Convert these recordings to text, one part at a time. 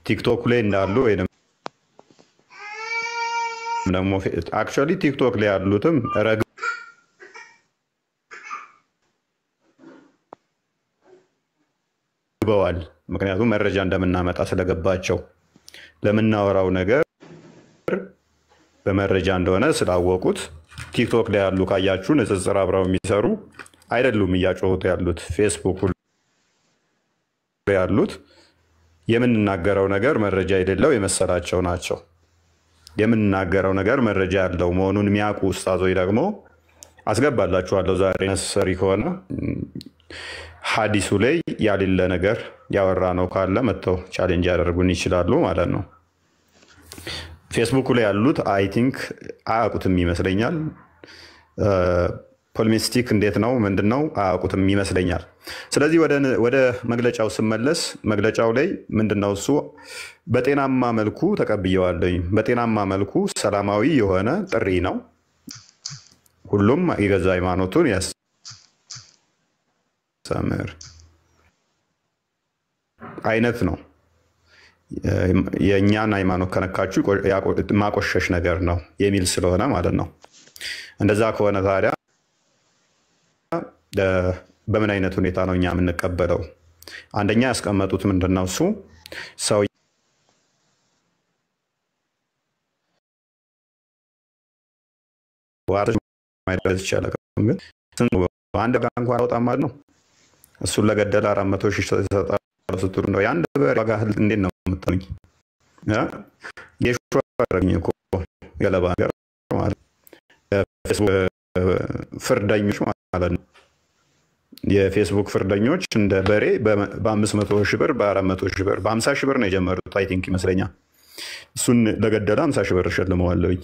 ቲክቶክ ላይ እንዳሉ ወይ ደግሞ አክቹአሊ ቲክቶክ ላይ ያሉትም ረግበዋል። ምክንያቱም መረጃ እንደምናመጣ ስለገባቸው ለምናወራው ነገር በመረጃ እንደሆነ ስላወቁት ቲክቶክ ላይ ያሉ ካያችሁ ንጽጽር አብረው የሚሰሩ አይደሉም እያጮሁት ያሉት ፌስቡክ ላይ ያሉት የምንናገረው ነገር መረጃ የሌለው የመሰላቸው ናቸው። የምንናገረው ነገር መረጃ ያለው መሆኑን የሚያውቁ ኡስታዞች ደግሞ አስገባላችኋለሁ ዛሬ ነሰሪ ከሆነ ሐዲሱ ላይ ያሌለ ነገር ያወራ ነው ካለ መተው ቻሌንጅ ያደርጉን ይችላሉ ማለት ነው። ፌስቡክ ላይ ያሉት አይ ቲንክ አያውቁትም ይመስለኛል። ፖለሚስቲክ እንዴት ነው ምንድነው አያውቁትም ይመስለኛል። ስለዚህ ወደ መግለጫው ስመለስ መግለጫው ላይ ምንድነው እሱ በጤናማ መልኩ ተቀብየዋለሁ። በጤናማ መልኩ ሰላማዊ የሆነ ጥሪ ነው። ሁሉም የገዛ ሃይማኖቱን ያስተምር አይነት ነው። የእኛን ሃይማኖት ከነካችሁ ማቆሸሽ ነገር ነው የሚል ስለሆነ ማለት ነው። እንደዛ ከሆነ ታዲያ በምን አይነት ሁኔታ ነው እኛ የምንቀበለው? አንደኛ ያስቀመጡት ምንድነው እሱ ሰው ዋርጅ ማይደረስ ይችላል ግን አንድ ባንክ ዋራው ጣማድ ነው እሱን ለገደለ 400,000 ተሰጣው ስትሉ ነው ያን በዋጋ እንዴት ነው የምትሉኝ? የሾራኝ እኮ ገለባ ነገር ማለት ፍርደኞች ማለት ነው። የፌስቡክ ፍርደኞች እንደ በሬ በ500,000 ብር በ400,000 ብር በ50,000 ብር ነው የጀመሩት አይ ቲንክ ይመስለኛል። እሱን ለገደለ 50,000 ብር ሸልመዋለሁኝ።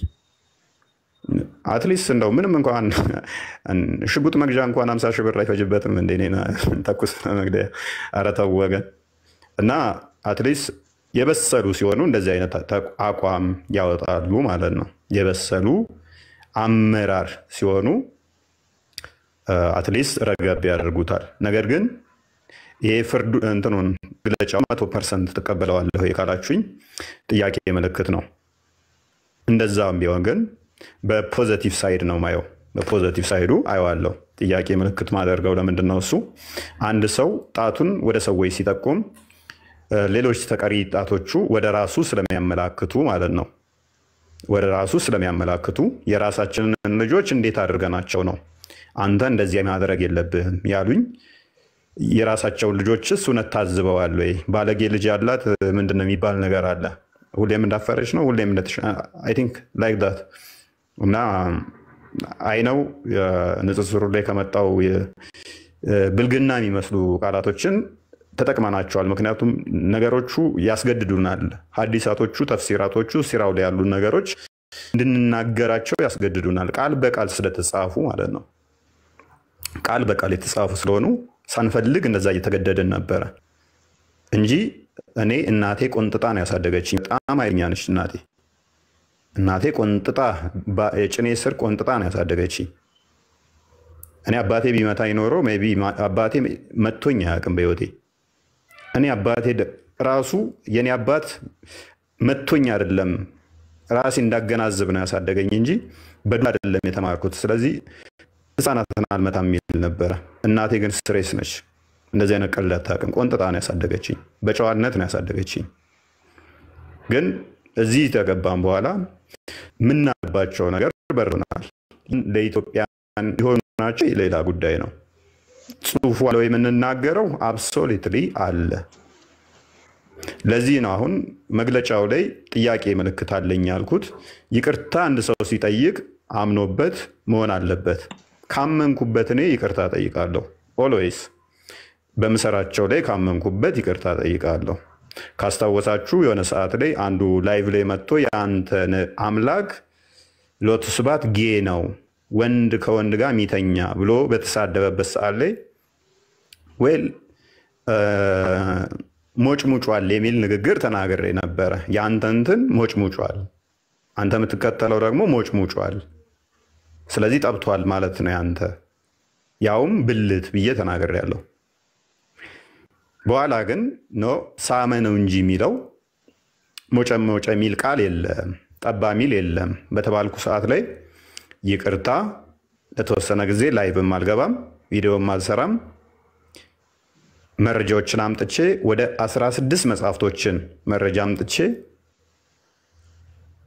አትሊስት እንደው ምንም እንኳን ሽጉጥ መግዣ እንኳን 50,000 ብር አይፈጅበትም እንዴ ነና ተኩስ መግደያ አረታው ወገን እና አትሊስት የበሰሉ ሲሆኑ እንደዚህ አይነት አቋም ያወጣሉ ማለት ነው። የበሰሉ አመራር ሲሆኑ አትሊስት ረጋብ ያደርጉታል። ነገር ግን ይሄ ፍርዱ እንትኑን ግለጫው 100% ተቀበለዋለሁ የካላችሁኝ ጥያቄ ምልክት ነው። እንደዛም ቢሆን ግን በፖዚቲቭ ሳይድ ነው ማየው። በፖዚቲቭ ሳይዱ አይዋለሁ ጥያቄ ምልክት ማደርገው ለምንድን ነው እሱ አንድ ሰው ጣቱን ወደ ሰዎች ሲጠቁም ሌሎች ተቀሪ ጣቶቹ ወደ ራሱ ስለሚያመላክቱ ማለት ነው። ወደ ራሱ ስለሚያመላክቱ የራሳችንን ልጆች እንዴት አድርገናቸው ነው አንተ እንደዚህ ማድረግ የለብህም ያሉኝ የራሳቸው ልጆችስ እውነት ታዝበዋል ወይ? ባለጌ ልጅ ያላት ምንድነው የሚባል ነገር አለ። ሁሌም እንዳፈረች ነው ሁሌም አይ ቲንክ ላይክ ዳት እና አይ ነው ንጽጽሩ ላይ ከመጣው ብልግና የሚመስሉ ቃላቶችን ተጠቅመናቸዋል። ምክንያቱም ነገሮቹ ያስገድዱናል። ሐዲሳቶቹ ተፍሲራቶቹ ሲራው ላይ ያሉ ነገሮች እንድንናገራቸው ያስገድዱናል። ቃል በቃል ስለተጻፉ ማለት ነው። ቃል በቃል የተጻፉ ስለሆኑ ሳንፈልግ እንደዛ እየተገደደን ነበር እንጂ እኔ እናቴ ቆንጥጣ ነው ያሳደገችኝ። በጣም አይኛ ነች እናቴ። እናቴ ቆንጥጣ የጭኔ ስር ቆንጥጣ ነው ያሳደገችኝ። እኔ አባቴ ቢመታኝ ኖሮ ሜቢ አባቴ መቶኝ አያውቅም በህይወቴ። እኔ አባቴ ራሱ የኔ አባት መቶኝ አይደለም ራሴ እንዳገናዝብ ነው ያሳደገኝ እንጂ በዱላ አይደለም የተማርኩት። ስለዚህ ህፃናትን አልመታም የሚል ነበር። እናቴ ግን ስትሬስ ነች። እንደዚህ አይነት ቀልድ አታውቅም። ቆንጥጣ ነው ያሳደገችኝ። በጨዋነት ነው ያሳደገችኝ። ግን እዚህ ተገባን በኋላ ምናባቸው ነገር በርናል። ለኢትዮጵያን ይሆኑ ናቸው ሌላ ጉዳይ ነው። ጽሁፉ ላይ የምንናገረው አብሶሉትሊ አለ። ለዚህ ነው አሁን መግለጫው ላይ ጥያቄ ምልክት አለኝ ያልኩት። ይቅርታ አንድ ሰው ሲጠይቅ አምኖበት መሆን አለበት። ካመንኩበት እኔ ይቅርታ ጠይቃለሁ። ኦልዌይስ በመሰራቸው ላይ ካመንኩበት ይቅርታ ጠይቃለሁ። ካስታወሳችሁ የሆነ ሰዓት ላይ አንዱ ላይቭ ላይ መጥቶ ያንተ አምላክ ሎትስባት ጌ ነው ወንድ ከወንድ ጋር ሚተኛ ብሎ በተሳደበበት ሰዓት ላይ ዌል ሞጭሙጫል የሚል ንግግር ተናግሬ ነበረ። ያንተንትን ሞጭሙጫል አንተ የምትከተለው ደግሞ ሞጭሙጫል። ስለዚህ ጠብቷል ማለት ነው ያንተ ያውም ብልት ብዬ ተናግሬያለሁ። በኋላ ግን ኖ ሳመ ነው እንጂ የሚለው ሞጨ ሞጨ የሚል ቃል የለም፣ ጠባ የሚል የለም በተባልኩ ሰዓት ላይ ይቅርታ ለተወሰነ ጊዜ ላይቭም አልገባም፣ ቪዲዮም አልሰራም። መረጃዎችን አምጥቼ ወደ 16 መጽሐፍቶችን መረጃ አምጥቼ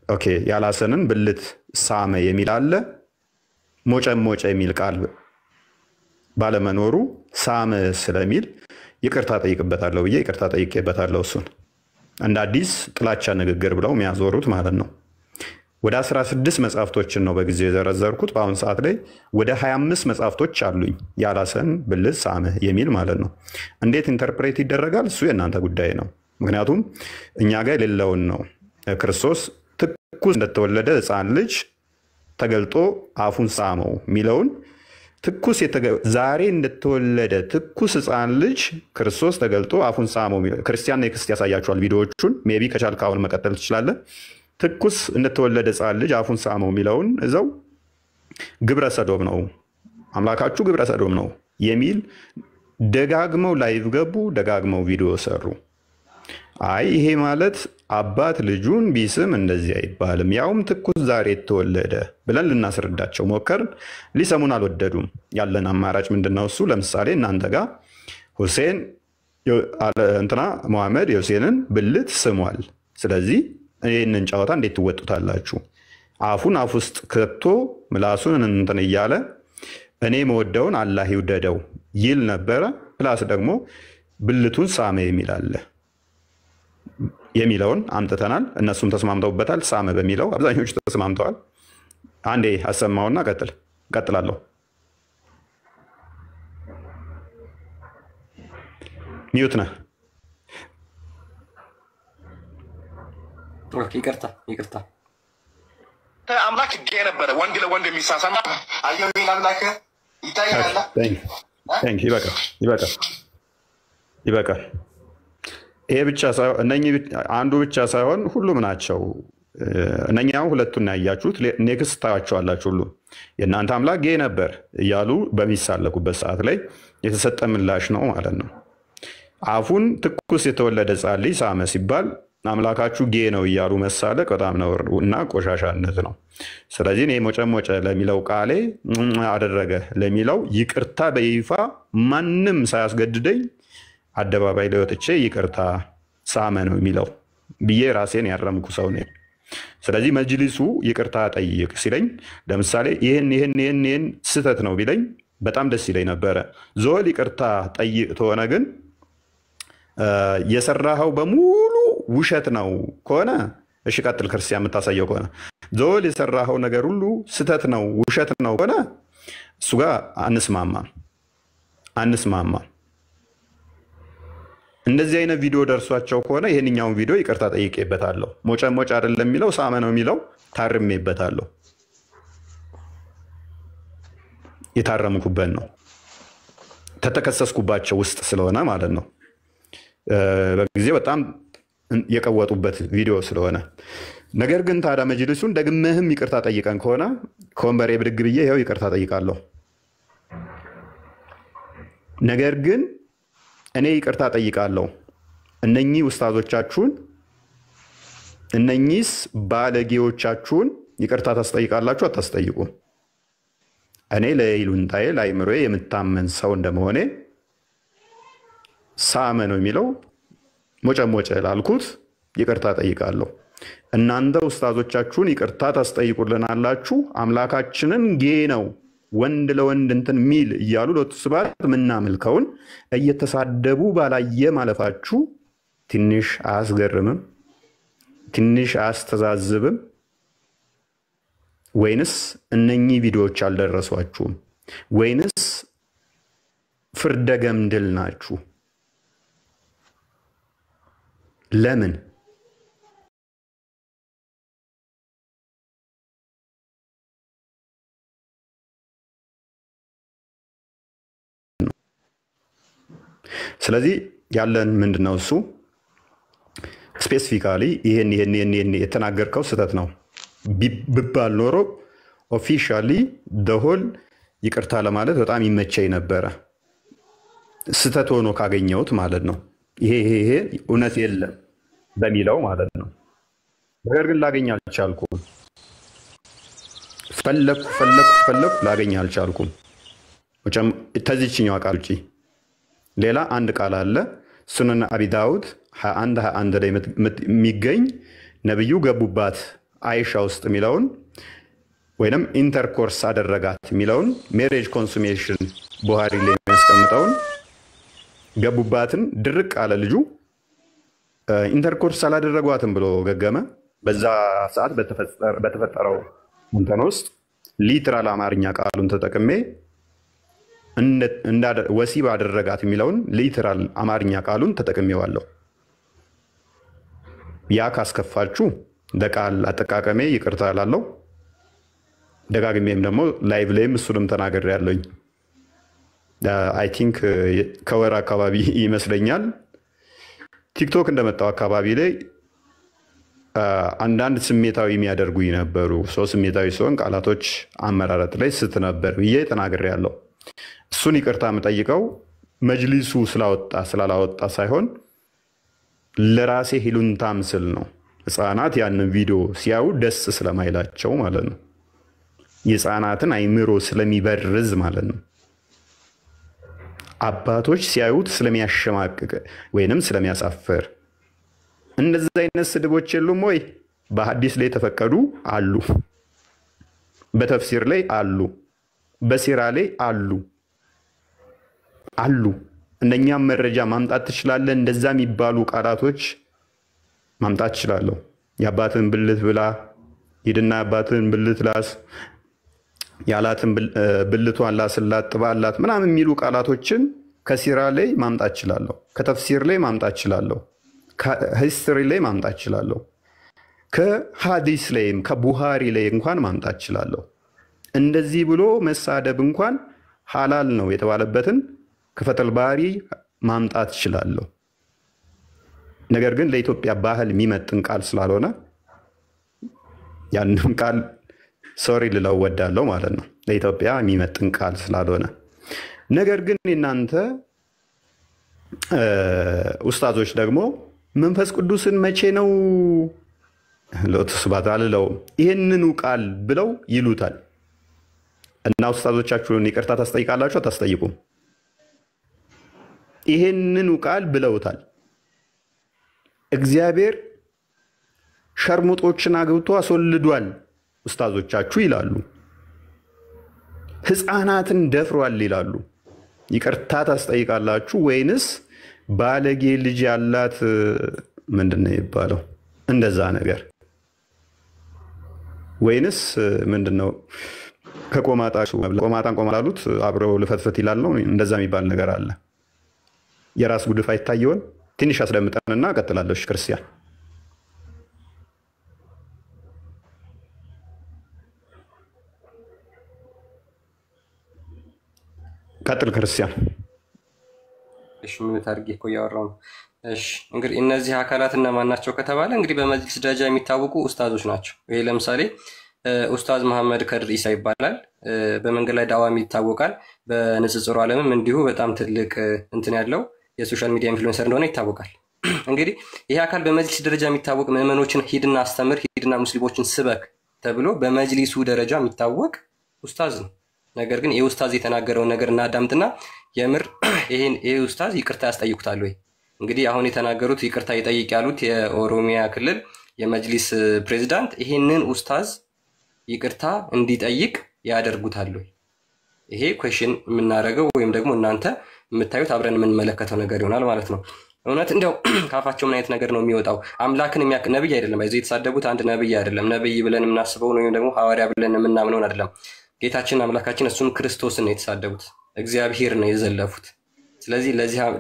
ኦኬ ያላሰንን ብልት ሳመ የሚል አለ። ሞጨ ሞጨ የሚል ቃል ባለመኖሩ ሳመ ስለሚል ይቅርታ ጠይቅበታለሁ ብዬ ይቅርታ ጠይቄበታለሁ። እሱን እንደ አዲስ ጥላቻ ንግግር ብለው የሚያዞሩት ማለት ነው። ወደ 16 መጽሐፍቶችን ነው በጊዜ የዘረዘርኩት። በአሁኑ ሰዓት ላይ ወደ 25 መጽሐፍቶች አሉኝ ያላሰን ብልት ሳመ የሚል ማለት ነው። እንዴት ኢንተርፕሬት ይደረጋል? እሱ የእናንተ ጉዳይ ነው። ምክንያቱም እኛ ጋር የሌለውን ነው። ክርስቶስ ትኩስ እንደተወለደ ሕፃን ልጅ ተገልጦ አፉን ሳመው የሚለውን ትኩስ ዛሬ እንደተወለደ ትኩስ ሕፃን ልጅ ክርስቶስ ተገልጦ አፉን ሳመው። ክርስቲያን ኔክስት ያሳያችኋል ቪዲዮዎቹን። ሜይ ቢ ከቻልክ አሁን መቀጠል ትችላለህ። ትኩስ እንደተወለደ ሕፃን ልጅ አፉን ሳመው የሚለውን እዛው ግብረ ሰዶም ነው አምላካችሁ ግብረ ሰዶም ነው የሚል ደጋግመው ላይቭ ገቡ፣ ደጋግመው ቪዲዮ ሰሩ። አይ ይሄ ማለት አባት ልጁን ቢስም እንደዚህ አይባልም፣ ያውም ትኩስ ዛሬ የተወለደ ብለን ልናስረዳቸው ሞከርን። ሊሰሙን አልወደዱም። ያለን አማራጭ ምንድነው? እሱ ለምሳሌ እናንተ ጋር ሁሴን እንትና መሐመድ የሁሴንን ብልት ስሟል። ስለዚህ ይህንን ጨዋታ እንዴት ትወጡታላችሁ? አፉን አፍ ውስጥ ከቶ ምላሱን እንትን እያለ እኔ መወደውን አላህ ይውደደው ይል ነበረ። ፕላስ ደግሞ ብልቱን ሳመ የሚላለ የሚለውን አምጥተናል። እነሱም ተስማምተውበታል። ሳመ በሚለው አብዛኞቹ ተስማምተዋል። አንዴ አሰማውና ቀጥላለሁ። ሚዩት ነህ። ይቅርታ አምላክ ጌ ነበረ ወንድ ለወንድ የሚሳሳና አየሁ አምላክ ይታያል። ይበቃል። ይሄ ብቻ ሳይሆን እነኚህ አንዱ ብቻ ሳይሆን ሁሉም ናቸው። እነኛው ሁለቱን ያያችሁት ኔክስት ታያቸዋላችሁ። ሁሉ የእናንተ አምላክ ጌ ነበር እያሉ በሚሳለቁበት ሰዓት ላይ የተሰጠ ምላሽ ነው ማለት ነው። አፉን ትኩስ የተወለደ ሕፃን ልጅ ሳመ ሲባል አምላካችሁ ጌ ነው እያሉ መሳለቅ በጣም ነውር እና ቆሻሻነት ነው። ስለዚህ እኔ ሞጨ ለሚለው ቃሌ አደረገ ለሚለው ይቅርታ በይፋ ማንም ሳያስገድደኝ አደባባይ ላይ ወጥቼ ይቅርታ ሳመ ነው የሚለው ብዬ ራሴን ያረምኩ ሰው ነኝ። ስለዚህ መጅሊሱ ይቅርታ ጠይቅ ሲለኝ ለምሳሌ ይህን ስህተት ነው ቢለኝ በጣም ደስ ይለኝ ነበረ። ዞል ይቅርታ ጠይቅ ተሆነ ግን የሰራኸው በሙሉ ውሸት ነው ከሆነ እሺ ቀጥል። ክርስቲያን የምታሳየው ከሆነ ዞል የሰራኸው ነገር ሁሉ ስህተት ነው ውሸት ነው ከሆነ እሱ ጋር አንስማማም። እንደዚህ አይነት ቪዲዮ ደርሷቸው ከሆነ ይህንኛውን ቪዲዮ ይቅርታ ጠይቄበታለሁ። ሞጨ አይደለም የሚለው ሳመ ነው የሚለው ታርሜበታለሁ። የታረምኩበት ነው ተተከሰስኩባቸው ውስጥ ስለሆነ ማለት ነው። በጊዜ በጣም የቀወጡበት ቪዲዮ ስለሆነ። ነገር ግን ታዲያ መጅልሱን ደግመህም ይቅርታ ጠይቀን ከሆነ ከወንበሬ ብድግ ብዬ ይኸው ይቅርታ ጠይቃለሁ። ነገር ግን እኔ ይቅርታ ጠይቃለሁ፣ እነኚህ ውስታዞቻችሁን እነኚህስ ባለጌዎቻችሁን ይቅርታ ታስጠይቃላችሁ አታስጠይቁም? እኔ ለይሉንታዬ ለአይምሮዬ የምታመን ሰው እንደመሆኔ ሳመ ነው የሚለው ሞጨ ላልኩት ይቅርታ ጠይቃለሁ። እናንተ ውስታዞቻችሁን ይቅርታ ታስጠይቁልናላችሁ። አምላካችንን ጌ ነው ወንድ ለወንድ እንትን ሚል እያሉ ለቱ ስባት ምናመልከውን እየተሳደቡ ባላየ ማለፋችሁ ትንሽ አያስገርምም? ትንሽ አያስተዛዝብም? ወይንስ እነኚህ ቪዲዮዎች አልደረሷችሁም? ወይንስ ፍርደ ገምድል ናችሁ? ለምን? ስለዚህ ያለን ምንድነው? እሱ ስፔሲፊካሊ ይሄን የተናገርከው ስህተት ነው ብባል ኖሮ ኦፊሻሊ ደሆል ይቅርታ ለማለት በጣም ይመቸኝ ነበረ። ስተት ሆኖ ካገኘሁት ማለት ነው። ይሄ እውነት የለም በሚለው ማለት ነው። ነገር ግን ላገኝ አልቻልኩም። ፈለኩ ላገኝ አልቻልኩም። ከዚህኛው ቃል ውጪ ሌላ አንድ ቃል አለ። ሱነን አቢ ዳውድ 21 ላይ የሚገኝ ነብዩ ገቡባት አይሻ ውስጥ የሚለውን ወይንም ኢንተርኮርስ አደረጋት የሚለውን ሜሬጅ ኮንሱሜሽን ቡሃሪ ላይ የሚያስቀምጠውን ገቡባትን ድርቅ አለ ልጁ። ኢንተርኮርስ አላደረጓትም ብሎ ገገመ። በዛ ሰዓት በተፈጠረው እንትን ውስጥ ሊትራል አማርኛ ቃሉን ተጠቅሜ ወሲብ አደረጋት የሚለውን ሊትራል አማርኛ ቃሉን ተጠቅሜዋለሁ። ያ ካስከፋችሁ ለቃል አጠቃቀሜ ይቅርታ እላለሁ። ደጋግሜም ደግሞ ላይቭ ላይም እሱንም ተናግሬያለሁኝ። አይ ቲንክ ከወር አካባቢ ይመስለኛል ቲክቶክ እንደመጣው አካባቢ ላይ አንዳንድ ስሜታዊ የሚያደርጉኝ ነበሩ። ስሜታዊ ሲሆን ቃላቶች አመራረጥ ላይ ስት ነበር ብዬ ተናግሬያለሁ። እሱን ይቅርታ የምጠይቀው መጅሊሱ ስላላወጣ ሳይሆን ለራሴ ሂሉንታ ምስል ነው። ህፃናት ያንን ቪዲዮ ሲያዩ ደስ ስለማይላቸው ማለት ነው። የህፃናትን አይምሮ ስለሚበርዝ ማለት ነው። አባቶች ሲያዩት ስለሚያሸማቅቅ ወይንም ስለሚያሳፍር። እንደዚህ አይነት ስድቦች የሉም ወይ? በሐዲስ ላይ ተፈቀዱ አሉ፣ በተፍሲር ላይ አሉ፣ በሲራ ላይ አሉ። እንደኛም መረጃ ማምጣት ትችላለህ። እንደዛ የሚባሉ ቃላቶች ማምጣት ትችላለህ። የአባትን ብልት ብላ ሂድና የአባትን ብልት ላስ፣ ያላትን ብልቷን ላስላት ጥባላት ምናምን የሚሉ ቃላቶችን ከሲራ ላይ ማምጣት ትችላለህ፣ ከተፍሲር ላይ ማምጣት ትችላለህ፣ ከሂስትሪ ላይ ማምጣት ትችላለህ፣ ከሐዲስ ላይም ከቡሃሪ ላይ እንኳን ማምጣት ትችላለህ። እንደዚህ ብሎ መሳደብ እንኳን ሐላል ነው የተባለበትን ከፈተል ባሪ ማምጣት ትችላለህ። ነገር ግን ለኢትዮጵያ ባህል የሚመጥን ቃል ስላልሆነ ያንን ቃል ሶሪ ልለው ወዳለሁ ማለት ነው። ለኢትዮጵያ የሚመጥን ቃል ስላልሆነ። ነገር ግን እናንተ ኡስታዞች ደግሞ መንፈስ ቅዱስን መቼ ነው ለተስባት አልለው ይሄንኑ ቃል ብለው ይሉታል። እና ኡስታዞቻችሁን ይቅርታ ታስጠይቃላችሁ አታስጠይቁም? ይሄንኑ ቃል ብለውታል። እግዚአብሔር ሸርሙጦችን አግብቶ አስወልዷል ኡስታዞቻችሁ ይላሉ። ህፃናትን ደፍሯል ይላሉ። ይቅርታ ታስጠይቃላችሁ ወይንስ ባለጌ ልጅ ያላት ምንድነው ይባለው እንደዛ ነገር? ወይንስ ምንድነው ከቆማጣችሁ ቆማጣን ቆማላሉት አብረው ልፈትፈት ይላል ነው? እንደዛ የሚባል ነገር አለ። የራስ ጉድፍ አይታየውን? ትንሽ አስደምጠንና ቀጥላለሽ ክርስቲያን። ቀጥል ክርስቲያን። እሺ ምን ታርጌ እኮ ያወራው ነው። እሺ እንግዲህ እነዚህ አካላት እነማን ናቸው ከተባለ እንግዲህ በመጅሊስ ደረጃ የሚታወቁ ኡስታዞች ናቸው። ይሄ ለምሳሌ ኡስታዝ መሐመድ ከድር ኢሳ ይባላል። በመንገድ ላይ ዳዋም ይታወቃል። በንጽጽሩ ዓለምም እንዲሁ በጣም ትልቅ እንትን ያለው የሶሻል ሚዲያ ኢንፍሉዌንሰር እንደሆነ ይታወቃል። እንግዲህ ይሄ አካል በመጅሊስ ደረጃ የሚታወቅ ምዕመኖችን ሂድና አስተምር፣ ሂድና ሙስሊሞችን ስበክ ተብሎ በመጅሊሱ ደረጃ የሚታወቅ ኡስታዝ ነው። ነገር ግን ይሄ ኡስታዝ የተናገረውን ነገር እናዳምጥና የምር ይሄ ኡስታዝ ይቅርታ ያስጠይቁታል ወይ? እንግዲህ አሁን የተናገሩት ይቅርታ ይጠይቅ ያሉት የኦሮሚያ ክልል የመጅሊስ ፕሬዝዳንት ይሄንን ኡስታዝ ይቅርታ እንዲጠይቅ ያደርጉታል ወይ? ይሄ ኩዌስችን የምናደርገው ወይም ደግሞ እናንተ የምታዩት አብረን የምንመለከተው ነገር ይሆናል ማለት ነው። እውነት እንደው ካፋቸው ምን አይነት ነገር ነው የሚወጣው? አምላክን የሚያክ ነብይ አይደለም። አይዞ የተሳደቡት አንድ ነብይ አይደለም። ነብይ ብለን የምናስበው ነው ወይም ደግሞ ሐዋርያ ብለን የምናምነውን አይደለም። ጌታችን አምላካችን እሱን ክርስቶስን ነው የተሳደቡት፣ እግዚአብሔር ነው የዘለፉት። ስለዚህ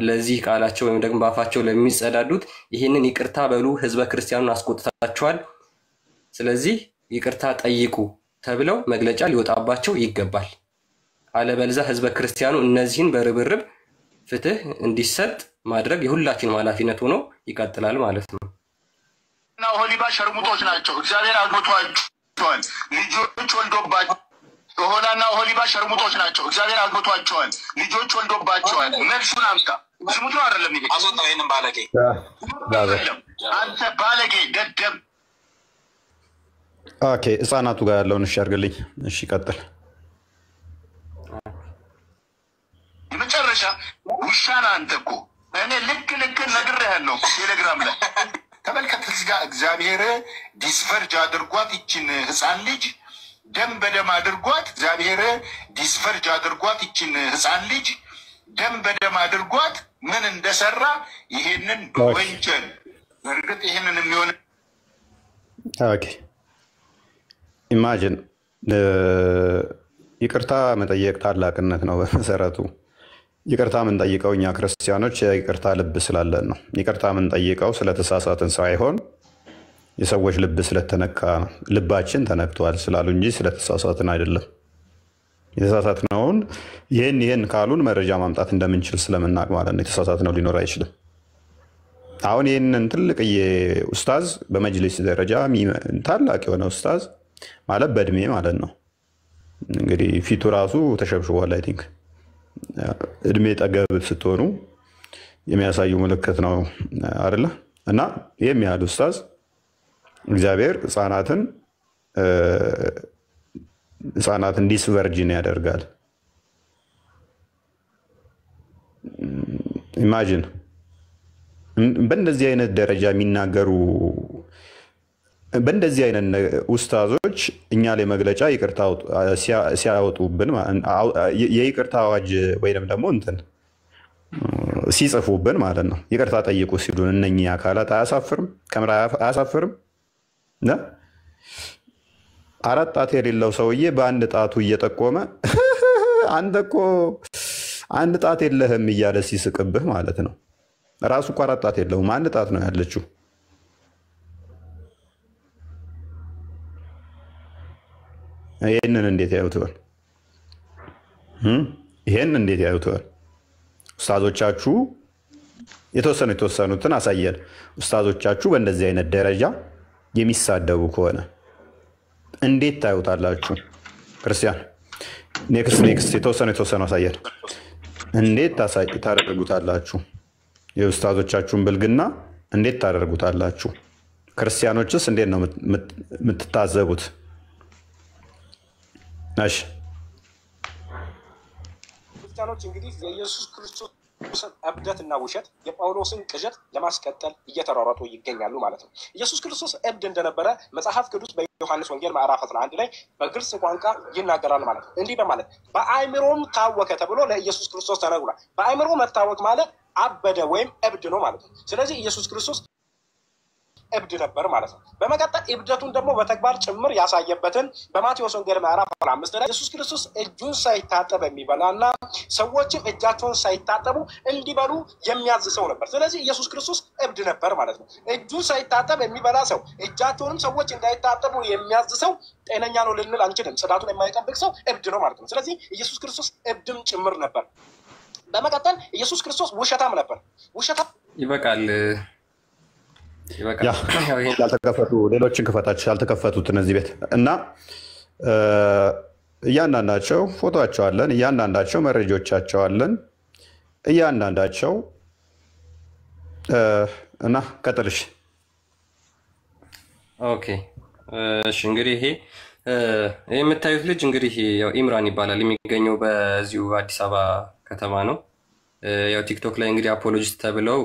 ለዚህ ቃላቸው ወይም ደግሞ በአፋቸው ለሚጸዳዱት ይህንን ይቅርታ በሉ፣ ህዝበ ክርስቲያኑን አስቆጥታቸዋል፣ ስለዚህ ይቅርታ ጠይቁ ተብለው መግለጫ ሊወጣባቸው ይገባል። አለበለዚያ ህዝበ ክርስቲያኑ እነዚህን በርብርብ ፍትህ እንዲሰጥ ማድረግ የሁላችንም ኃላፊነት ሆኖ ይቀጥላል ማለት ነው። እና ሆሊባ ሸርሙጦች ናቸው። እግዚአብሔር አግብቷቸዋል፣ ልጆች ወልዶባቸው ኦሆላና ኦሆሊባ ሸርሙጦች ናቸው። እግዚአብሔር አግብቷቸዋል፣ ልጆች ወልዶባቸዋል። መልሱን አምጣ። ስሙት ነው አይደለም? ይሄ አስወጣው። ይሄንን ባለጌ አንተ ባለጌ ደደብ። ኦኬ ህፃናቱ ጋር ያለውን እሺ አድርግልኝ። እሺ ቀጥል። የመጨረሻ ውሻና አንተ እኮ እኔ ልክ ነግሬሃለሁ ቴሌግራም ላይ ተመልከት። እዚህ ጋር እግዚአብሔር ዲስፈርጅ አድርጓት ይችን ህፃን ልጅ ደም በደም አድርጓት። እግዚአብሔር ዲስፈርጅ አድርጓት ይችን ህፃን ልጅ ደም በደም አድርጓት ምን እንደሰራ ይሄንን ወንጀል በእርግጥ ይሄንን የሚሆን ኦኬ ኢማጂን ይቅርታ መጠየቅ ታላቅነት ነው። በመሰረቱ ይቅርታ የምንጠይቀው እኛ ክርስቲያኖች ይቅርታ ልብ ስላለን ነው። ይቅርታ የምንጠይቀው ስለተሳሳትን ሳይሆን የሰዎች ልብ ስለተነካ ነው። ልባችን ተነክቷል ስላሉ እንጂ ስለተሳሳትን አይደለም። የተሳሳትነውን ይህን ካሉን መረጃ ማምጣት እንደምንችል ስለምናውቅ ማለት ነው። የተሳሳትነው ሊኖር አይችልም። አሁን ይህንን ትልቅዬ ኡስታዝ በመጅሊስ ደረጃ ታላቅ የሆነ ኡስታዝ ማለት በእድሜ ማለት ነው እንግዲህ ፊቱ ራሱ ተሸብሽቧል። አይ ቲንክ እድሜ ጠገብ ስትሆኑ የሚያሳዩ ምልክት ነው አይደለ? እና ይህም ያህል ኡስታዝ እግዚአብሔር ህፃናትን ዲስቨርጂን ያደርጋል። ኢማጂን በእንደዚህ አይነት ደረጃ የሚናገሩ በእንደዚህ አይነት ኡስታዞች እኛ ላይ መግለጫ ይቅርታ ሲያወጡብን የይቅርታ አዋጅ ወይንም ደግሞ እንትን ሲጽፉብን ማለት ነው። ይቅርታ ጠይቁ ሲሉን እነኚህ አካላት አያሳፍርም? ከምራ አያሳፍርም? አራት ጣት የሌለው ሰውዬ በአንድ ጣቱ እየጠቆመ አንተ እኮ አንድ ጣት የለህም እያለ ሲስቅብህ ማለት ነው። ራሱ እኮ አራት ጣት የለውም፣ አንድ ጣት ነው ያለችው። ይሄንን እንዴት ያዩታል? ይሄን እንዴት ያዩታል? ኡስታዞቻችሁ የተወሰኑትን አሳየን። ኡስታዞቻችሁ በእንደዚህ አይነት ደረጃ የሚሳደቡ ከሆነ እንዴት ታዩታላችሁ? ክርስቲያን ኔክስት የተወሰኑ አሳየን። እንዴት ታደርጉታላችሁ? የኡስታዞቻችሁን ብልግና እንዴት ታደርጉታላችሁ? ክርስቲያኖችስ እንዴት ነው የምትታዘቡት? እሺ ክርስቲያኖች እንግዲህ የኢየሱስ ክርስቶስ እብደትና ውሸት የጳውሎስን ቅዠት ለማስቀጠል እየተሯሯጡ ይገኛሉ ማለት ነው። ኢየሱስ ክርስቶስ እብድ እንደነበረ መጽሐፍ ቅዱስ በዮሐንስ ወንጌል ምዕራፍ 11 ላይ በግልጽ ቋንቋ ይናገራል ማለት ነው። እንዲህ በማለት በአእምሮም ታወከ ተብሎ ለኢየሱስ ክርስቶስ ተነግሯል። በአእምሮ መታወክ ማለት አበደ ወይም እብድ ነው ማለት ነው። ስለዚህ ኢየሱስ ክርስቶስ እብድ ነበር ማለት ነው። በመቀጠል እብደቱን ደግሞ በተግባር ጭምር ያሳየበትን በማቴዎስ ወንጌል ምዕራፍ 5 ላይ ኢየሱስ ክርስቶስ እጁን ሳይታጠብ የሚበላና ሰዎችም እጃቸውን ሳይታጠቡ እንዲበሉ የሚያዝ ሰው ነበር። ስለዚህ ኢየሱስ ክርስቶስ እብድ ነበር ማለት ነው። እጁን ሳይታጠብ የሚበላ ሰው፣ እጃቸውንም ሰዎች እንዳይታጠቡ የሚያዝ ሰው ጤነኛ ነው ልንል አንችልም። ጽዳቱን የማይጠብቅ ሰው እብድ ነው ማለት ነው። ስለዚህ ኢየሱስ ክርስቶስ እብድም ጭምር ነበር። በመቀጠል ኢየሱስ ክርስቶስ ውሸታም ነበር። ውሸታም ይበቃል። ያልተከፈቱ ሌሎችን ክፈታቸው ያልተከፈቱት እነዚህ ቤት እና እያንዳንዳቸው ፎቶቸው አለን፣ እያንዳንዳቸው መረጃዎቻቸው አለን፣ እያንዳንዳቸው እና ቀጥልሽ። ኦኬ እሺ። እንግዲህ ይሄ የምታዩት ልጅ እንግዲህ ያው ኢምራን ይባላል። የሚገኘው በዚሁ አዲስ አበባ ከተማ ነው። ያው ቲክቶክ ላይ እንግዲህ አፖሎጂስት ተብለው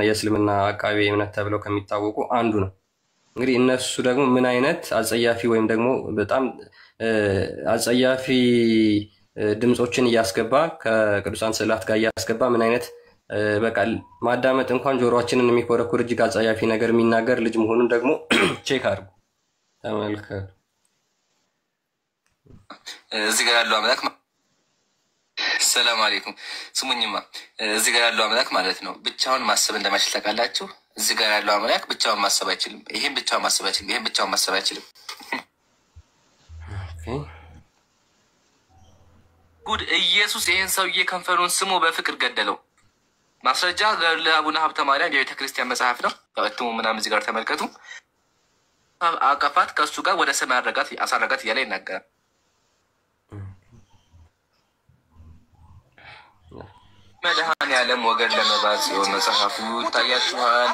የእስልምና አቃቤ እምነት ተብለው ከሚታወቁ አንዱ ነው። እንግዲህ እነሱ ደግሞ ምን አይነት አጸያፊ ወይም ደግሞ በጣም አጸያፊ ድምፆችን እያስገባ ከቅዱሳን ስዕላት ጋር እያስገባ ምን አይነት በቃ ማዳመጥ እንኳን ጆሮአችንን የሚኮረኩር እጅግ አጸያፊ ነገር የሚናገር ልጅ መሆኑን ደግሞ ቼክ አድርጉ፣ ተመልከቱ። እዚህ ጋር ያለው አምላክ ሰላም አለይኩም። ስሙኝማ እዚህ ጋር ያለው አምላክ ማለት ነው ብቻውን ማሰብ እንደማይችል ታውቃላችሁ። እዚህ ጋር ያለው አምላክ ብቻውን ማሰብ አይችልም። ይሄን ብቻውን ማሰብ አይችልም። ይሄን ብቻውን ማሰብ አይችልም። ጉድ! ኢየሱስ ይሄን ሰውዬ ከንፈሩን ስሞ በፍቅር ገደለው። ማስረጃ ለአቡነ ሀብተ ማርያም የቤተ ክርስቲያን መጽሐፍ ነው። እትሙ ምናምን እዚህ ጋር ተመልከቱ። አቀፋት ከእሱ ጋር ወደ ሰማይ አሳረጋት እያለ ይናገራል። መድኃኔዓለም ወገን ለመባል ሲሆን መጽሐፉ ይታያችኋል።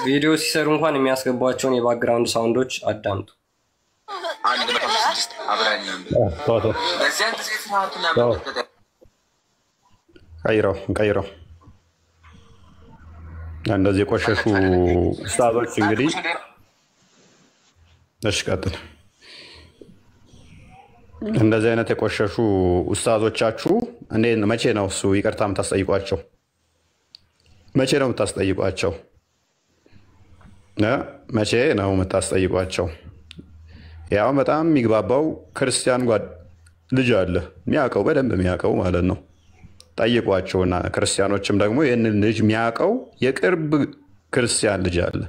ቪዲዮ ሲሰሩ እንኳን የሚያስገቧቸውን የባክግራውንድ ሳውንዶች አዳምጡ። 106 አብራኛም በዚያን ጊዜ ስርዓቱና መመልከት ቀይረው እንደዚህ የቆሸሹ ኡስታዞች እንግዲህ እሺ ቀጥል። እንደዚህ አይነት የቆሸሹ ኡስታዞቻችሁ መቼ ነው እሱ ይቅርታ የምታስጠይቋቸው? መቼ ነው የምታስጠይቋቸው? መቼ ነው የምታስጠይቋቸው? ያው በጣም የሚግባባው ክርስቲያን ልጅ አለ የሚያውቀው በደንብ የሚያውቀው ማለት ነው። ጠይቋቸውና ክርስቲያኖችም ደግሞ ይህንን ልጅ የሚያውቀው የቅርብ ክርስቲያን ልጅ አለ።